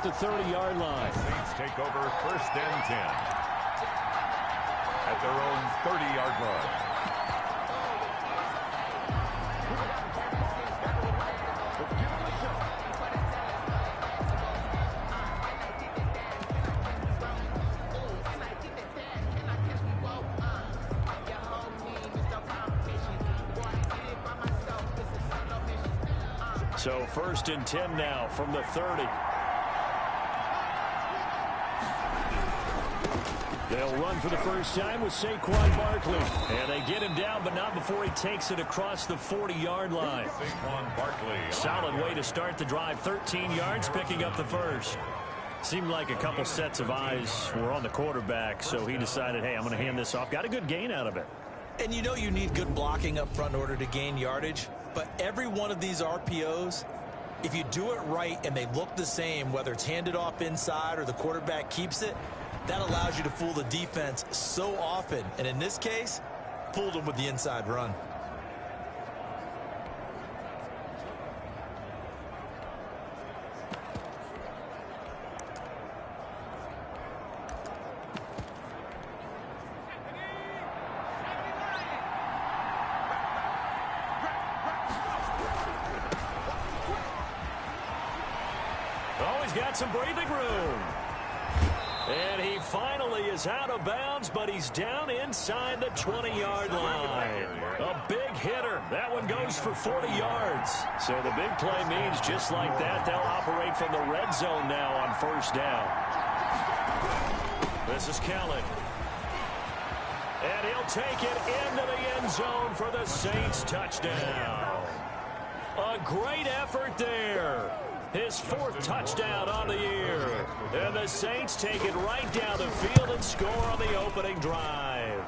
at the 30-yard line. Saints take over 1st and 10 at their own 30-yard line. So 1st and 10 now from the 30. They'll run for the first time with Saquon Barkley. And they get him down, but not before he takes it across the 40-yard line. Saquon Barkley. Solid way to start the drive. 13 yards, picking up the first. Seemed like a couple sets of eyes were on the quarterback, so he decided, hey, I'm going to hand this off. Got a good gain out of it. And you know you need good blocking up front in order to gain yardage. But every one of these RPOs, if you do it right and they look the same, whether it's handed off inside or the quarterback keeps it, that allows you to fool the defense so often. And in this case, fooled them with the inside run. Got some breathing room. And he finally is out of bounds, but he's down inside the 20-yard line. A big hitter. That one goes for 40 yards. So the big play means just like that, they'll operate from the red zone now on 1st down. This is Kelly. And he'll take it into the end zone for the Saints touchdown. A great effort there. His 4th touchdown on the year. And the Saints take it right down the field and score on the opening drive.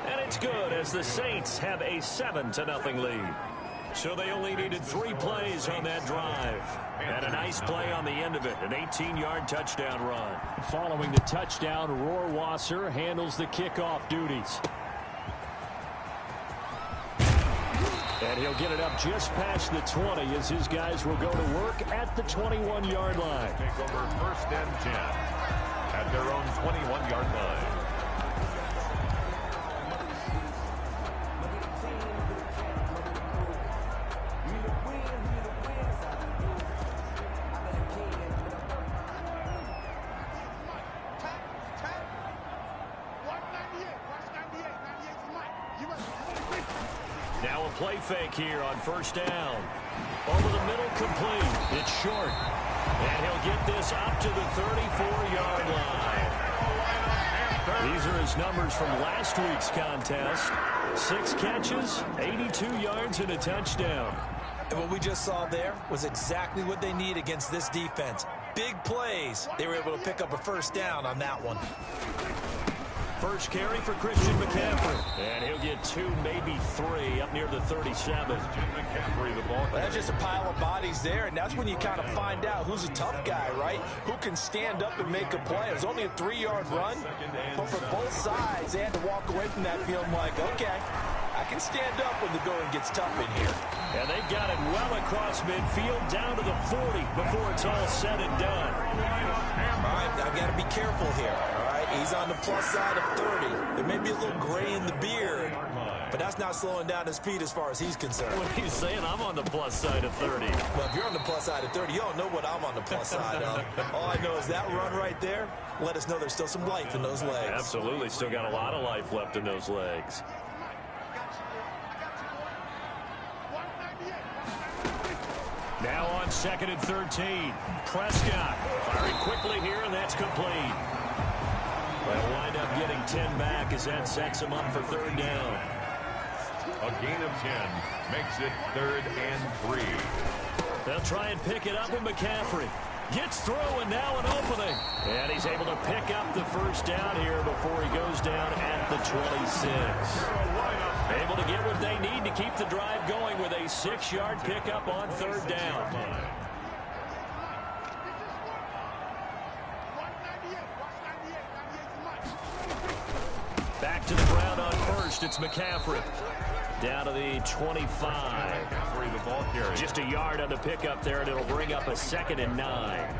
And it's good as the Saints have a 7-0 lead. So they only needed 3 plays on that drive. And a nice play on the end of it, an 18-yard touchdown run. Following the touchdown, Rohrwasser handles the kickoff duties. And he'll get it up just past the 20 as his guys will go to work at the 21-yard line. Take over 1st and 10 at their own 21-yard line. Now a play fake here on 1st down. Over the middle, complete. It's short. And he'll get this up to the 34-yard line. These are his numbers from last week's contest. 6 catches, 82 yards, and a touchdown. And what we just saw there was exactly what they need against this defense. Big plays. They were able to pick up a 1st down on that one. First carry for Christian McCaffrey. And he'll get 2, maybe 3 up near the 37. McCaffrey, the ball. Well, that's just a pile of bodies there, and that's when you kind of find out who's a tough guy, right? Who can stand up and make a play. It was only a 3-yard run, but for both sides, they had to walk away from that feeling like, okay, I can stand up when the going gets tough in here. And they've got it well across midfield down to the 40 before it's all said and done. All right, I've got to be careful here, all right? He's on the plus side of 30. There may be a little gray in the beard, but that's not slowing down his feet as far as he's concerned. What are you saying? I'm on the plus side of 30. Well, if you're on the plus side of 30, you don't know what I'm on the plus side of. All I know is that run right there let us know there's still some life in those legs. Absolutely. Still got a lot of life left in those legs. Now on 2nd and 13. Prescott firing quickly here, and that's complete. They'll wind up getting 10 back as that sets them up for 3rd down. A gain of 10 makes it 3rd and 3. They'll try and pick it up with McCaffrey. Gets through, and now an opening. And he's able to pick up the 1st down here before he goes down at the 26. Able to get what they need to keep the drive going with a 6-yard pickup on 3rd down. Back to the ground on 1st. It's McCaffrey. Down to the 25. The ball carrier. Just a yard on the pickup there, and it'll bring up a 2nd and 9.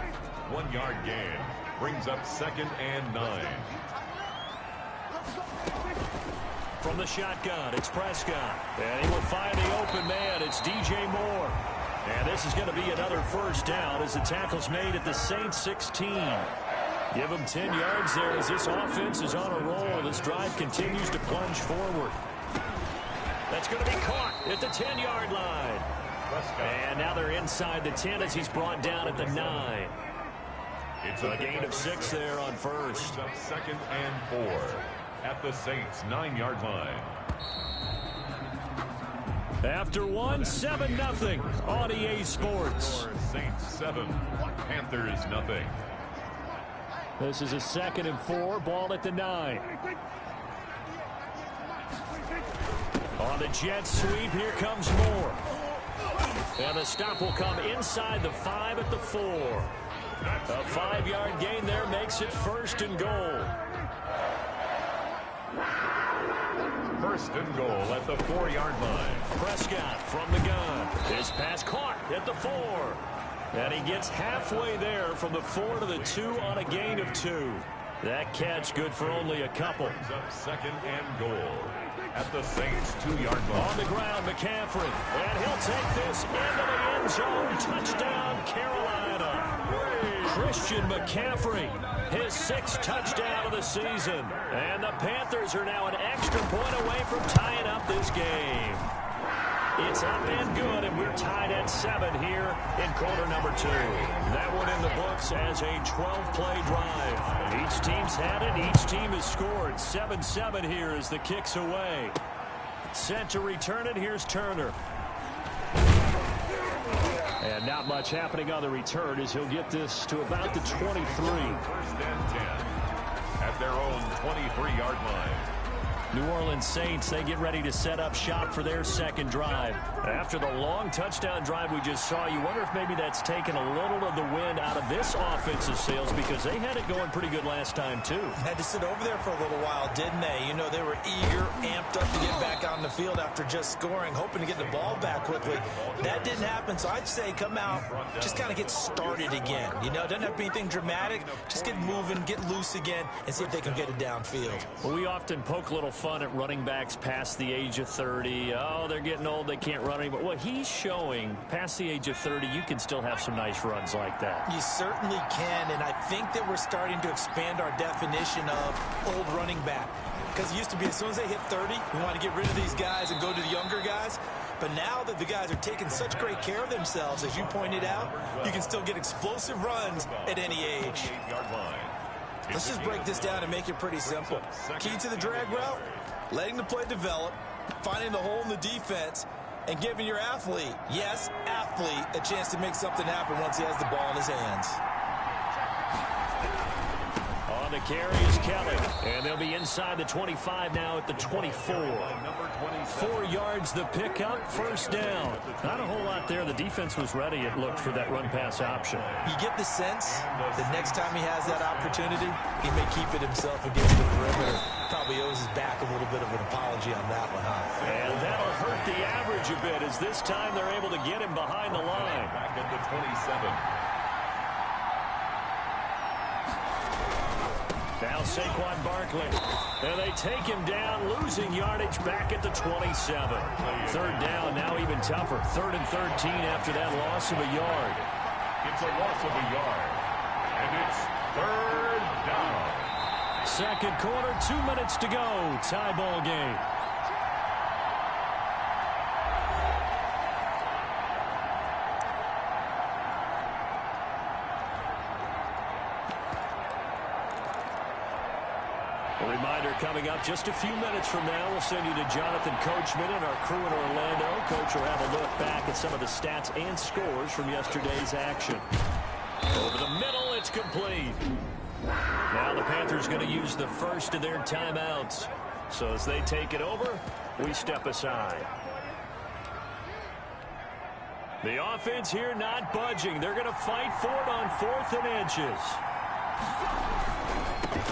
1-yard gain. Brings up 2nd and 9. From the shotgun, it's Prescott. And he will find the open man. It's DJ Moore. And this is going to be another first down as the tackle's made at the Saints 16. Give them 10 yards there as this offense is on a roll. This drive continues to plunge forward. That's going to be caught at the 10-yard line. And now they're inside the 10 as he's brought down at the 9. It's a gain of 6 there on first. Up 2nd and 4 at the Saints 9-yard line. After one, 7-0 on EA Sports. Saints 7, Panthers nothing. This is a 2nd and 4, ball at the 9. On the jet sweep, here comes Moore. And the stop will come inside the 5 at the 4. A 5-yard gain there makes it 1st and goal. 1st and goal at the 4-yard line. Prescott from the gun. His pass caught at the 4. And he gets halfway there from the 4 to the 2 on a gain of 2. That catch good for only a couple. Brings up 2nd and goal at the Saints 2-yard line. On the ground, McCaffrey. And he'll take this into the end zone. Touchdown, Carolina. Christian McCaffrey, his 6th touchdown of the season. And the Panthers are now an extra point away from tying up this game. It's up and good, and we're tied at 7 here in quarter number 2. That one in the books as a 12-play drive. Each team's had it. Each team has scored. 7-7 here as the kick's away. Set to return it. Here's Turner. And not much happening on the return as he'll get this to about the 23. 1st and 10 at their own 23-yard line. New Orleans Saints, they get ready to set up shop for their 2nd drive. After the long touchdown drive we just saw, you wonder if maybe that's taken a little of the wind out of this offensive sails because they had it going pretty good last time, too. Had to sit over there for a little while, didn't they? You know, they were eager, amped up to get back on the field after just scoring, hoping to get the ball back quickly. That didn't happen, so I'd say come out, just kind of get started again. You know, it doesn't have to be anything dramatic. Just get moving, get loose again, and see if they can get it downfield. Well, we often poke a little fun at running backs past the age of 30. Oh, they're getting old, they can't run anymore. Well, he's showing past the age of 30, you can still have some nice runs like that. You certainly can, and I think that we're starting to expand our definition of old running back. Because it used to be as soon as they hit 30, we want to get rid of these guys and go to the younger guys. But now that the guys are taking such great care of themselves, as you pointed out, you can still get explosive runs at any age. Let's just break this down and make it pretty simple. Key to the drag route, letting the play develop, finding the hole in the defense, and giving your athlete, yes, athlete, a chance to make something happen once he has the ball in his hands. On the carry is Kelly, and they'll be inside the 25 now at the 24. 4 yards the pickup, 1st down. Not a whole lot there. The defense was ready, it looked, for that run-pass option. You get the sense that next time he has that opportunity, he may keep it himself against the perimeter. Probably owes his back a little bit of an apology on that one, huh? And that'll hurt the average a bit as this time they're able to get him behind the line. Back at the 27. Now Saquon Barkley. And they take him down, losing yardage back at the 27. 3rd down, now even tougher. 3rd and 13 after that loss of a yard. It's a loss of a yard. And it's 3rd down. 2nd quarter, 2 minutes to go. Tie ball game. A reminder coming up just a few minutes from now. We'll send you to Jonathan Coachman and our crew in Orlando. Coach will have a look back at some of the stats and scores from yesterday's action. Over the middle, it's complete. Now the Panthers going to use the first of their timeouts. So as they take it over, we step aside. The offense here not budging. They're going to fight for it on 4th and inches.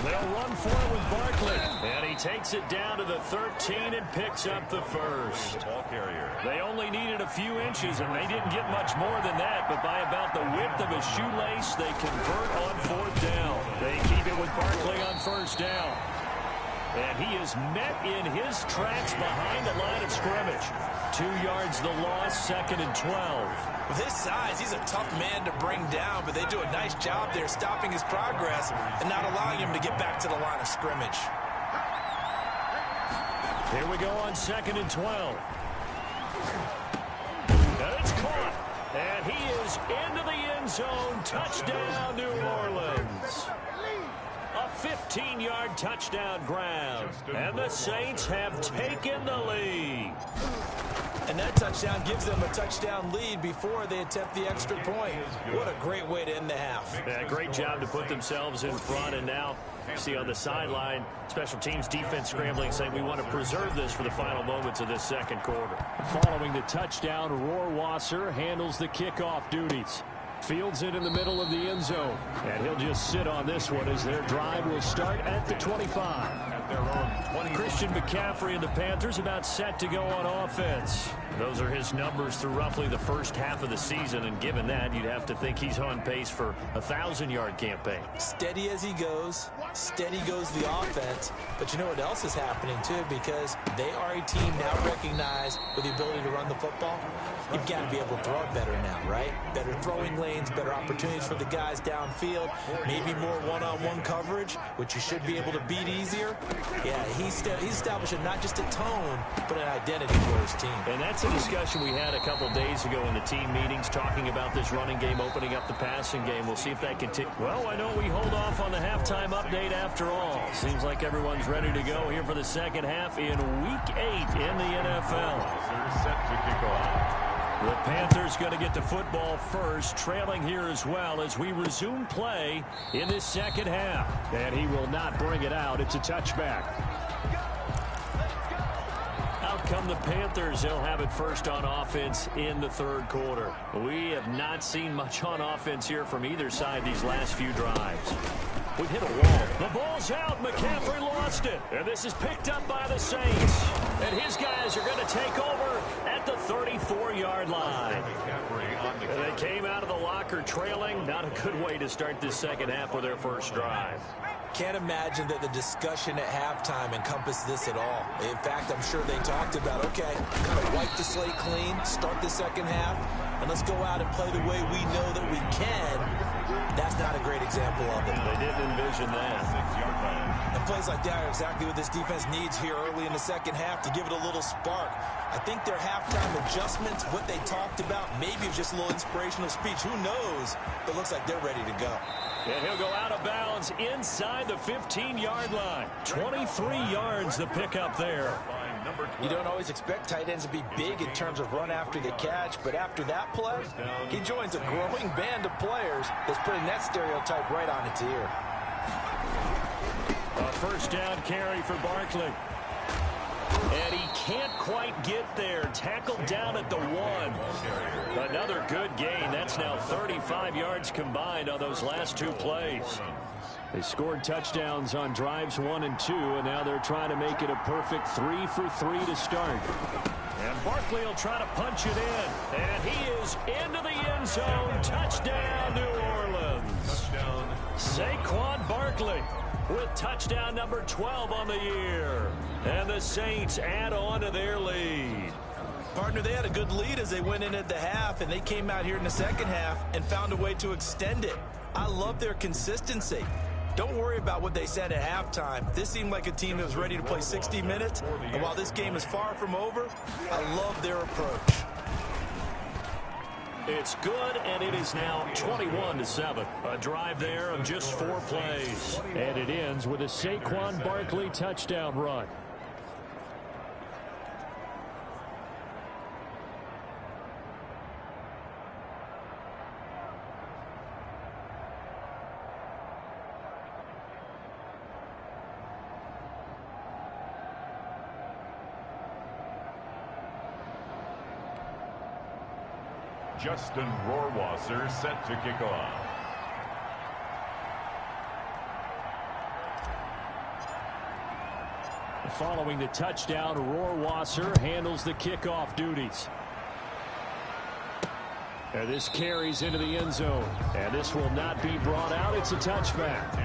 They'll run for it with Barkley. And he takes it down to the 13 and picks up the first. They only needed a few inches, and they didn't get much more than that. But by about the width of a shoelace, they convert on fourth down. They keep it with Barkley on first down. And he is met in his tracks behind the line of scrimmage. 2 yards the loss, 2nd and 12. With his size, he's a tough man to bring down, but they do a nice job there stopping his progress and not allowing him to get back to the line of scrimmage. Here we go on 2nd and 12. And it's caught. And he is into the end zone. Touchdown, New Orleans. A 15-yard touchdown ground. And the Saints have taken the lead. And that touchdown gives them a touchdown lead before they attempt the extra point. What a great way to end the half. Yeah, great job to put themselves in front. And now, you see on the sideline, special teams defense scrambling, saying we want to preserve this for the final moments of this second quarter. Following the touchdown, Rohrwasser handles the kickoff duties. Fields it in the middle of the end zone. And he'll just sit on this one as their drive will start at the 25. Christian McCaffrey and the Panthers about set to go on offense. Those are his numbers through roughly the first half of the season, and given that, you'd have to think he's on pace for a 1,000-yard campaign. Steady as he goes, steady goes the offense, but you know what else is happening too, because they are a team now recognized with the ability to run the football. You've got to be able to throw it better now, right? Better throwing lanes, better opportunities for the guys downfield, maybe more one-on-one coverage, which you should be able to beat easier. Yeah, he's establishing not just a tone, but an identity for his team. And that's a discussion we had a couple days ago in the team meetings, talking about this running game, opening up the passing game. We'll see if that continues. Well, why don't we hold off on the halftime update after all? Seems like everyone's ready to go here for the second half in Week 8 in the NFL. Set to kick off. The Panthers going to get the football first, trailing here as well as we resume play in this second half. And he will not bring it out. It's a touchback. Out come the Panthers. They'll have it first on offense in the third quarter. We have not seen much on offense here from either side these last few drives. We've hit a wall. The ball's out. McCaffrey lost it. And this is picked up by the Saints. And his guys are going to take over at the 34-yard line. And they came out of the locker trailing. Not a good way to start this second half with their first drive. Can't imagine that the discussion at halftime encompassed this at all. In fact, I'm sure they talked about, okay, kind of wipe the slate clean, start the second half, and let's go out and play the way we know that we can. That's not a great example of it. They didn't envision that. And plays like that are exactly what this defense needs here early in the second half to give it a little spark. I think their halftime adjustments, what they talked about, maybe it's just a little inspirational speech. Who knows? But it looks like they're ready to go. And he'll go out of bounds inside the 15-yard line. 23 yards the pickup there. You don't always expect tight ends to be big in terms of run after the catch, but after that play, he joins a growing band of players that's putting that stereotype right on its ear. A first down carry for Barkley. And he can't quite get there. Tackled down at the 1. Another good gain. That's now 35 yards combined on those last two plays. They scored touchdowns on drives 1 and 2, and now they're trying to make it a perfect 3 for 3 to start. And Barkley will try to punch it in. And he is into the end zone. Touchdown, New Orleans. Touchdown. Saquon Barkley with touchdown number 12 on the year. And the Saints add on to their lead. Partner, they had a good lead as they went in at the half, and they came out here in the second half and found a way to extend it. I love their consistency. Don't worry about what they said at halftime. This seemed like a team that was ready to play 60 minutes, and while this game is far from over, I love their approach. It's good, and it is now 21-7. A drive there of just 4 plays. And it ends with a Saquon Barkley touchdown run. Justin Rohrwasser set to kick off. Following the touchdown, Rohrwasser handles the kickoff duties. And this carries into the end zone. And this will not be brought out. It's a touchback.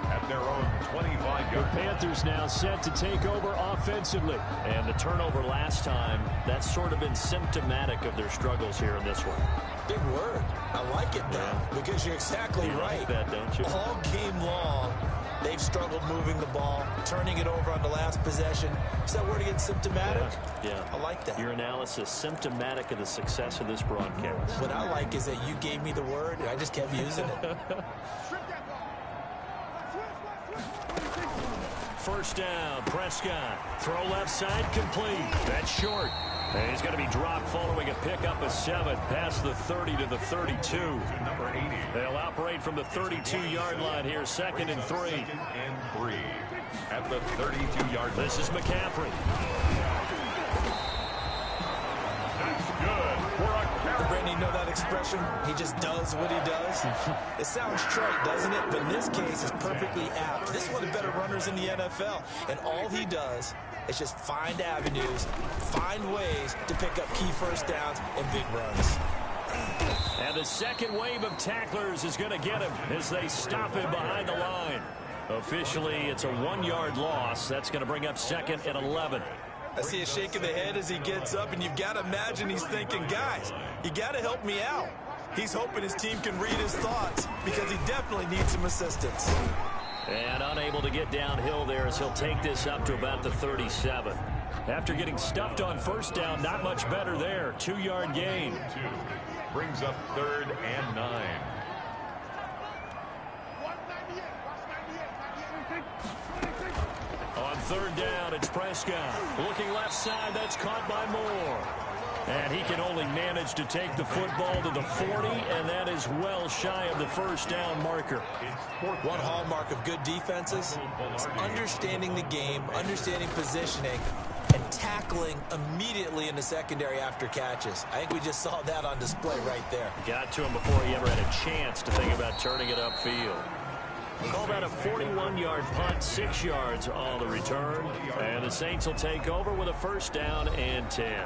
At their own 25 The Panthers now set to take over offensively. And the turnover last time, that's sort of been symptomatic of their struggles here in this one. Big word. I like it, though, because you're exactly right. Like that, don't you? All game long, they've struggled moving the ball, turning it over on the last possession. Is that word again, symptomatic? Yeah. I like that. Your analysis, symptomatic of the success of this broadcast. What I like is that you gave me the word, and I just kept using it. First down, Prescott. Throw left side, complete. That's short. And he's going to be dropped following a pickup of 7 past the 30 to the 32. Number 80. They'll operate from the 32-yard line here, 2nd and 3. 2nd and 3 at the 32-yard line. This is McCaffrey. That's good for a carry. Brandon, you know that expression? He just does what he does. It sounds trite, doesn't it? But in this case, it's perfectly apt. This is one of the better runners in the NFL. And all he does is just find avenues, find ways to pick up key first downs and big runs. And the second wave of tacklers is going to get him as they stop him behind the line. Officially, it's a 1-yard loss. That's going to bring up 2nd and 11. I see a shake of the head as he gets up, and you've got to imagine he's thinking, guys, you got to help me out. He's hoping his team can read his thoughts because he definitely needs some assistance. And unable to get downhill there as he'll take this up to about the 37. After getting stuffed on first down, not much better there. 2-yard gain. 2 brings up 3rd and 9. On 3rd down, it's Prescott. Looking left side, that's caught by Moore. And he can only manage to take the football to the 40, and that is well shy of the first down marker. One hallmark of good defenses is understanding the game, understanding positioning, and tackling immediately in the secondary after catches. I think we just saw that on display right there. Got to him before he ever had a chance to think about turning it upfield. Call that a 41-yard punt, 6 yards on the return. And the Saints will take over with a first down and 10.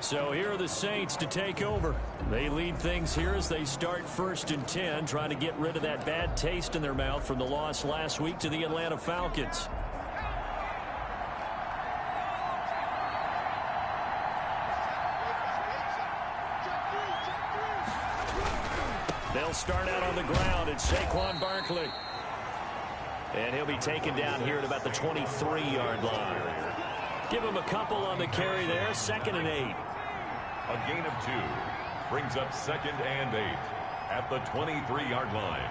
So here are the Saints to take over. They lead things here as they start 1st and 10, trying to get rid of that bad taste in their mouth from the loss last week to the Atlanta Falcons. They'll start out on the ground. It's Saquon Barkley. And he'll be taken down here at about the 23-yard line. Give him a couple on the carry there. 2nd and 8. A gain of 2 brings up 2nd and 8 at the 23-yard line.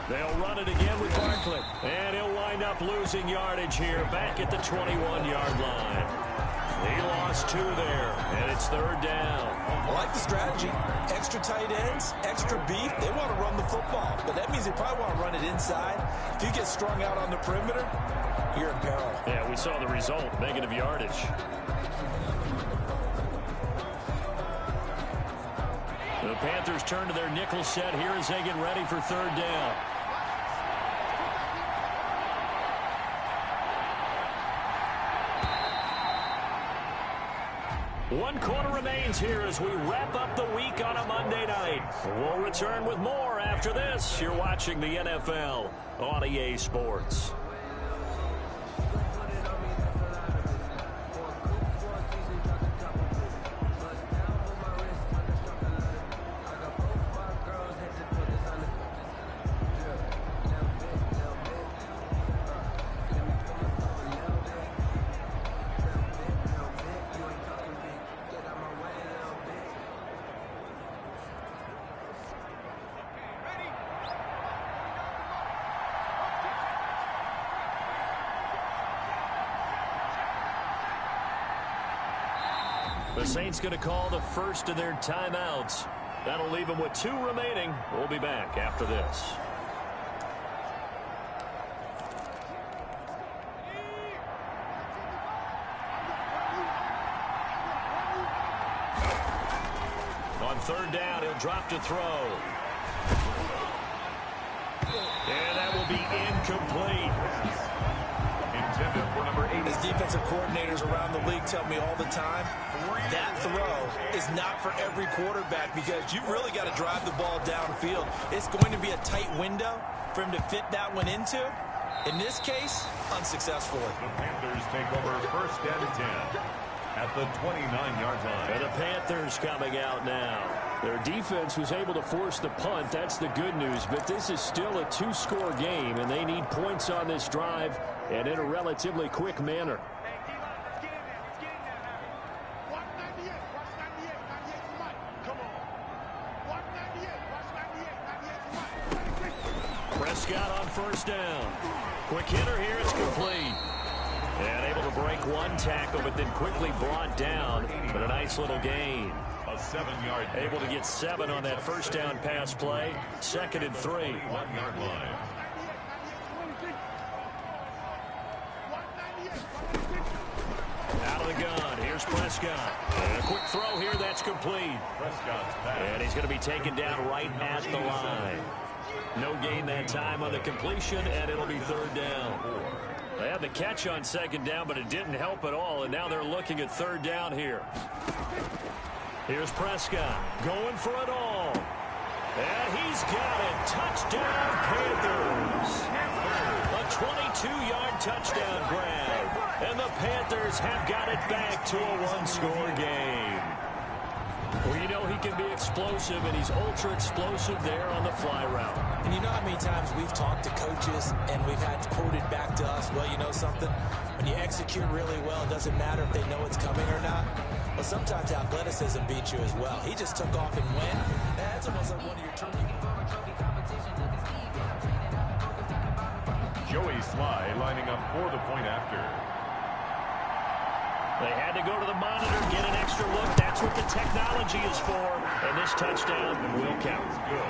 They'll run it again with Barkley. And he'll wind up losing yardage here back at the 21-yard line. He lost 2 there, and it's 3rd down. I like the strategy. Extra tight ends, extra beef. They want to run the football, but that means they probably want to run it inside. If you get strung out on the perimeter, you're in peril. Yeah, we saw the result, negative yardage. The Panthers turn to their nickel set here as they get ready for 3rd down. One quarter remains here as we wrap up the week on a Monday night. We'll return with more after this. You're watching the NFL on EA Sports. The Saints going to call the first of their timeouts. That'll leave them with 2 remaining. We'll be back after this. On 3rd down, he'll drop to throw. And that will be incomplete. Intended for number 8. As defensive coordinators around the league tell me all the time, that throw is not for every quarterback because you've really got to drive the ball downfield. It's going to be a tight window for him to fit that one into. In this case, unsuccessfully. The Panthers take over first and 10 at the 29-yard line. And the Panthers coming out now. Their defense was able to force the punt. That's the good news. But this is still a 2-score game, and they need points on this drive and in a relatively quick manner. Prescott on first down. Quick hitter here. It's complete. And able to break one tackle, but then quickly brought down. But a nice little gain. A 7-yard. Able to get 7 on that first down pass play. 2nd and 3. 1-yard line. Out of the gun. Here's Prescott. And a quick throw here. That's complete. Prescott's back. And he's going to be taken down right at the line. No gain that time on the completion, and it'll be 3rd down. They had the catch on 2nd down, but it didn't help at all, and now they're looking at 3rd down here. Here's Prescott going for it all. And he's got it. Touchdown, Panthers. A 22-yard touchdown grab. And the Panthers have got it back to a 1-score game. Well, you know he can be explosive, and he's ultra-explosive there on the fly route. And you know how many times we've talked to coaches and we've had quoted back to us, well, you know something? When you execute really well, it doesn't matter if they know it's coming or not. Well, sometimes athleticism beats you as well. He just took off and went. That's almost like one of your turkey. Joey Sly lining up for the point after. They had to go to the monitor, get an extra look. That's what the technology is for. And this touchdown will count. Good.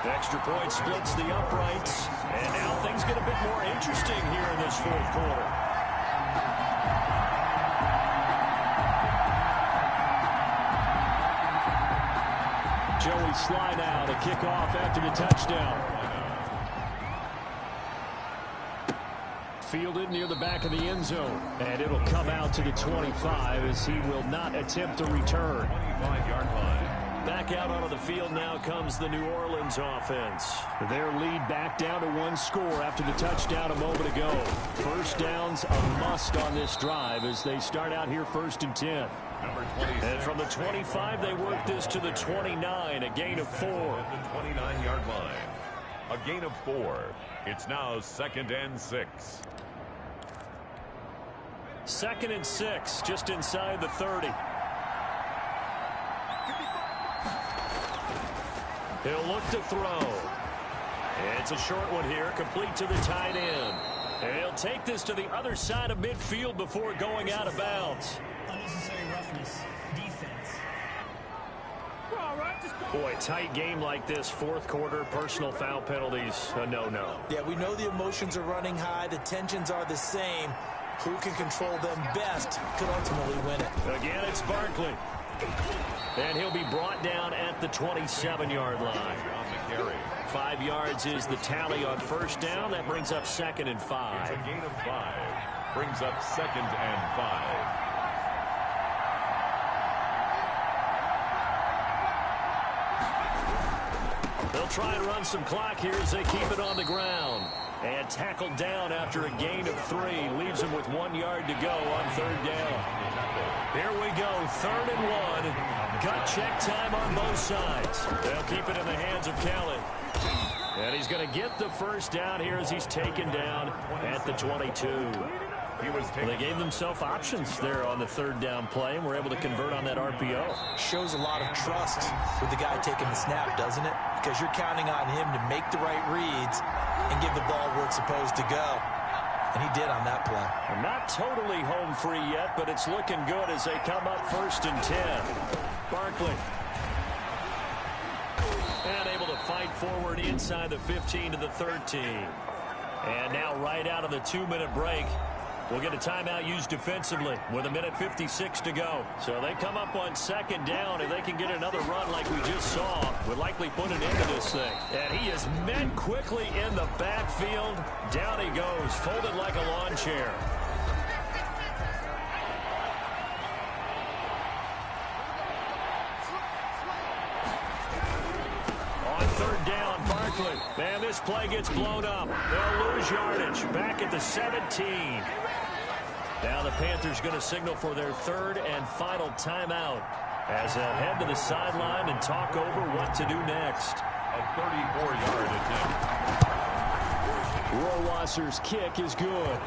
The extra point splits the uprights. And now things get a bit more interesting here in this 4th quarter. Joey Sly now to kick off after the touchdown. Fielded near the back of the end zone. And it'll come out to the 25 as he will not attempt to return. 25-yard line. Back out onto the field now comes the New Orleans offense. Their lead back down to 1 score after the touchdown a moment ago. First down's a must on this drive as they start out here 1st and 10. Number 26. And from the 25, they work this to the 29, a gain of 4. At the 29-yard line. A gain of 4. It's now 2nd and 6. 2nd and 6, just inside the 30. He'll look to throw. It's a short one here, complete to the tight end. And he'll take this to the other side of midfield before going out of bounds. Unnecessary roughness. Defense. Boy, tight game like this, 4th quarter, personal foul penalties, a no-no. Yeah, we know the emotions are running high. The tensions are the same. Who can control them best could ultimately win it. Again, it's Barkley. And he'll be brought down at the 27-yard line. On the carry. 5 yards is the tally on first down. That brings up 2nd and 5. It's a gain of 5. Brings up 2nd and 5. They'll try and run some clock here as they keep it on the ground. And tackled down after a gain of 3. Leaves him with 1 yard to go on 3rd down. Here we go, 3rd and 1. Gut check time on both sides. They'll keep it in the hands of Kelly. And he's going to get the first down here as he's taken down at the 22. They gave themselves options there on the 3rd down play and were able to convert on that RPO. Shows a lot of trust with the guy taking the snap, doesn't it? Because you're counting on him to make the right reads and give the ball where it's supposed to go. And he did on that play. I'm not totally home free yet, but it's looking good as they come up 1st and 10. Barkley. And able to fight forward inside the 15 to the 13. And now right out of the 2-minute break, We'll get a timeout used defensively with 1:56 to go. So they come up on second down. If they can get another run like we just saw, would likely put an end to this thing. And he is met quickly in the backfield. Down he goes, folded like a lawn chair. Third down, Barkley. Man, this play gets blown up. They'll lose yardage. Back at the 17. Now the Panthers going to signal for their third and final timeout as they'll head to the sideline and talk over what to do next. A 34-yard attempt. Rohrwasser's kick is good.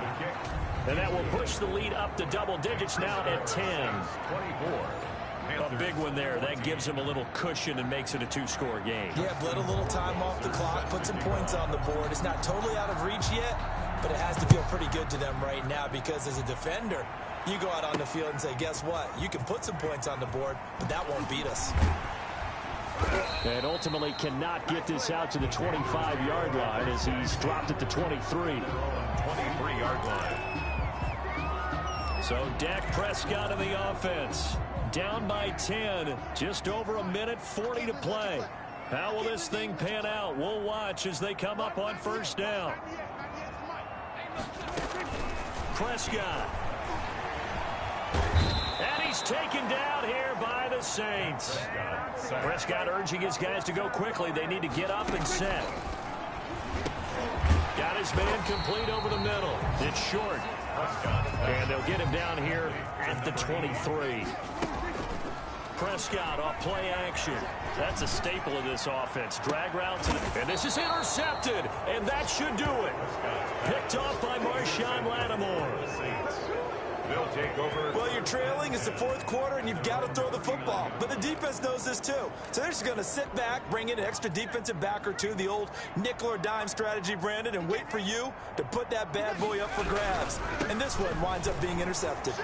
And that will push the lead up to double digits now at 10. 24. A big one there. That gives them a little cushion and makes it a two-score game. Yeah, bled a little time off the clock, put some points on the board. It's not totally out of reach yet, but it has to feel pretty good to them right now because as a defender, you go out on the field and say, guess what? You can put some points on the board, but that won't beat us. And ultimately cannot get this out to the 25-yard line as he's dropped at the 23. 23-yard line. So Dak Prescott in the offense. Down by 10. Just over 1:40 to play. How will this thing pan out? We'll watch as they come up on first down. Prescott. And he's taken down here by the Saints. Prescott urging his guys to go quickly. They need to get up and set. Got his man complete over the middle. It's short. And they'll get him down here at the 23. Prescott off play action. That's a staple of this offense. Drag route to the... And this is intercepted. And that should do it. Picked off by Marshawn Lattimore. They'll take over. Well, you're trailing. It's the fourth quarter, and you've got to throw the football. But the defense knows this, too. So they're just going to sit back, bring in an extra defensive back or two, the old nickel or dime strategy, Brandon, and wait for you to put that bad boy up for grabs. And this one winds up being intercepted.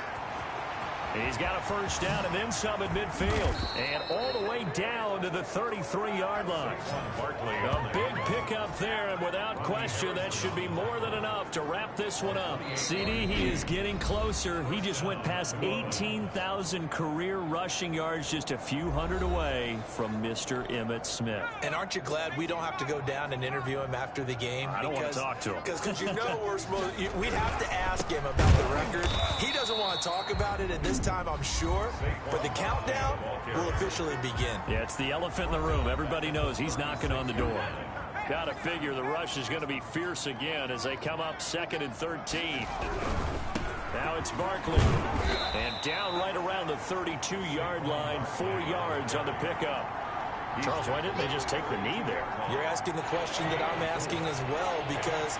And he's got a first down and then some at midfield. And all the way down to the 33-yard line. A big pickup there, and without question, that should be more than enough to wrap this one up. CD, he is getting closer. He just went past 18,000 career rushing yards, just a few hundred away from Mr. Emmitt Smith. And aren't you glad we don't have to go down and interview him after the game? I don't want to talk to him. Because you know we'd have to ask him about the record. He doesn't want to talk about it at this time, I'm sure. But the countdown will officially begin. Yeah, it's the elephant in the room. Everybody knows he's knocking on the door. Got to figure the rush is going to be fierce again as they come up 2nd and 13. Now it's Barkley. And down right around the 32-yard line, 4 yards on the pickup. Charles, why didn't they just take the knee there? You're asking the question that I'm asking as well, because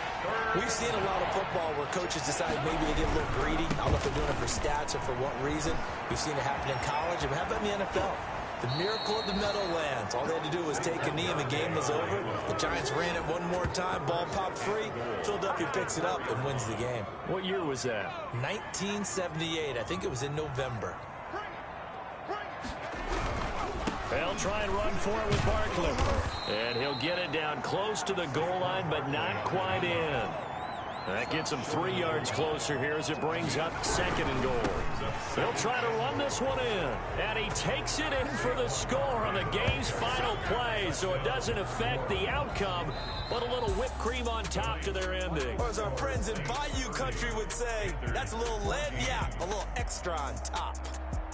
we've seen a lot of football where coaches decide maybe they get a little greedy. I don't know if they're doing it for stats or for what reason. We've seen it happen in college. And how about in the NFL? The miracle of the Meadowlands. All they had to do was take a knee and the game was over. The Giants ran it one more time. Ball popped free. Philadelphia picks it up and wins the game. What year was that? 1978. I think it was in November. They'll try and run for it with Barkley. And he'll get it down close to the goal line, but not quite in. That gets him 3 yards closer here as it brings up 2nd and goal. They'll try to run this one in. And he takes it in for the score on the game's final play, so it doesn't affect the outcome, but a little whipped cream on top to their ending. Or as our friends in Bayou Country would say, that's a little lagniappe, a little extra on top.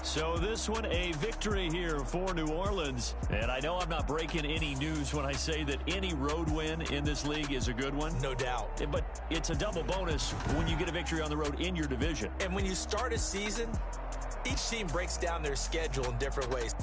So this one a victory here for New Orleans. And I know I'm not breaking any news when I say that any road win in this league is a good one. No doubt. But it's a double bonus when you get a victory on the road in your division. And when you start a season, each team breaks down their schedule in different ways.